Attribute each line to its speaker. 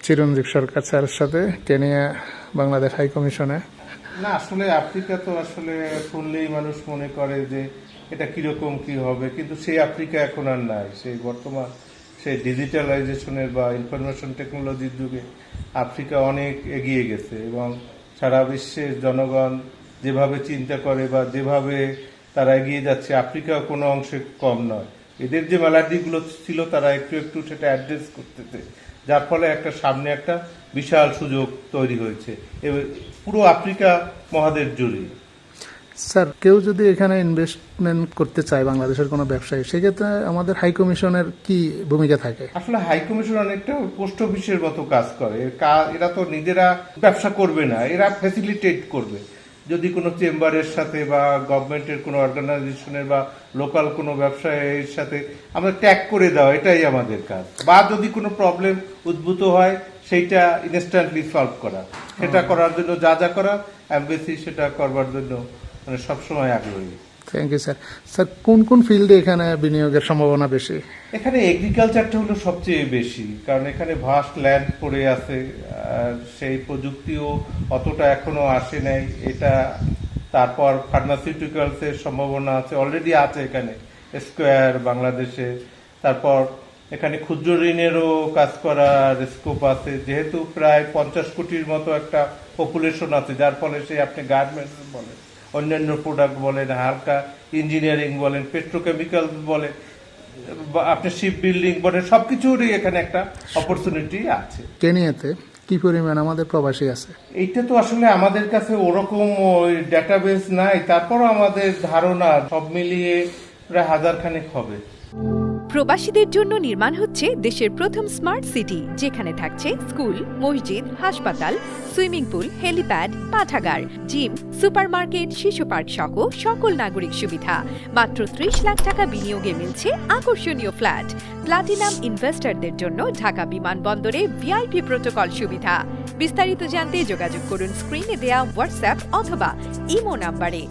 Speaker 1: চিরঞ্জীব সরকার স্যারের সাথে Kenya Bangladesh high কমিশনে।
Speaker 2: না, আসলে আফ্রিকা তো আসলে শুনলেই মানুষ মনে করে যে এটা কিরকম কি হবে, কিন্তু সেই আফ্রিকা এখন আর নাই। সেই বর্তমান সেই ডিজিটালাইজেশনের বা ইনফরমেশন টেকনোলজির যুগে আফ্রিকা অনেক এগিয়ে গেছে এবং সারা বিশ্বের জনগণ যেভাবে চিন্তা করে বা যেভাবে তারা এগিয়ে যাচ্ছে, আফ্রিকা কোনো অংশে কম নয়। এদের যে ম্যালাডিগুলো ছিল তারা একটু একটু সেটা অ্যাড্রেস করতেছে, যার ফলে একটা সামনে একটা বিশাল সুযোগ তৈরি হয়েছে পুরো আফ্রিকা মহাদেশ জুড়ে।
Speaker 1: স্যার, কেউ যদি এখানে ইনভেস্টমেন্ট করতে চায়, বাংলাদেশের কোনো ব্যবসায়ী, সেক্ষেত্রে আমাদের হাই কমিশনের কি ভূমিকা থাকে?
Speaker 2: আসলে হাই কমিশন অনেকটা পোস্ট অফিসের মতো কাজ করে। এরা তো নিজেরা ব্যবসা করবে না, এরা ফ্যাসিলিটেট করবে। যদি কোনো চেম্বারের সাথে বা গভর্নমেন্টের কোনো অর্গানাইজেশনের বা লোকাল কোনো ব্যবসায়ীর সাথে আমরা ট্যাগ করে দেওয়া, এটাই আমাদের কাজ। বা যদি কোনো প্রবলেম উদ্ভূত হয় সেইটা ইনস্ট্যান্টলি সলভ করা, সেটা করার জন্য যা যা করা এমবেসি সেটা করবার জন্য মানে সবসময় আগ্রহী।
Speaker 1: Thank you sir. স্যার, কোন কোন ফিল্ডে এখানে বিনিয়োগের সম্ভাবনা বেশি?
Speaker 2: এখানে এগ্রিকালচারটা হলো সবচেয়ে বেশি, কারণ এখানে ভাস্ট ল্যান্ড পড়ে আছে, আর সেই প্রযুক্তিও অতটা এখনো আসে নাই এটা। তারপর ফার্মাসিউটিক্যালসের সম্ভাবনা আছে, অলরেডি আছে এখানে স্কোয়ার বাংলাদেশে। তারপর এখানে ক্ষুদ্র ঋণেরও কাজ করার স্কোপ আছে, যেহেতু প্রায় 50 কোটির মতো একটা পপুলেশন আছে, যার ফলে সে আপনি গার্মেন্টস বলেন, অন্যান্য প্রোডাক্ট বলেন, হালকা ইঞ্জিনিয়ারিং বলেন, পেট্রোকেমিক্যাল বলেন, আপনি শিপ বিল্ডিং বলেন, সবকিছুরই এখানে একটা অপরচুনিটি আছে।
Speaker 1: কেনিয়াতে কি পরিমাণ আমাদের প্রবাসী আছে?
Speaker 2: এইটা তো আসলে আমাদের কাছে ওরকম ওই ডেটাবেস নাই, তারপরও আমাদের ধারণা সব মিলিয়ে প্রায় 1000 খানেক হবে।
Speaker 3: প্রবাসীদের জন্য নির্মাণ হচ্ছে দেশের প্রথম স্মার্ট সিটি, যেখানে থাকছে স্কুল, মসজিদ, হাসপাতাল, সুইমিং পুল, হেলিপ্যাড, পাঠাগার, জিম, সুপারমার্কেট, শিশু পার্ক সহ সকল নাগরিক সুবিধা। মাত্র 30 লাখ টাকা বিনিয়োগে মিলছে আকর্ষণীয় ফ্ল্যাট। প্লাটিনাম ইনভেস্টরদের জন্য ঢাকা বিমানবন্দরে ভিআইপি প্রোটোকল সুবিধা। বিস্তারিত জানতে যোগাযোগ করুন স্ক্রিনে দেয়া হোয়াটসঅ্যাপ অথবা ইমো নাম্বারে।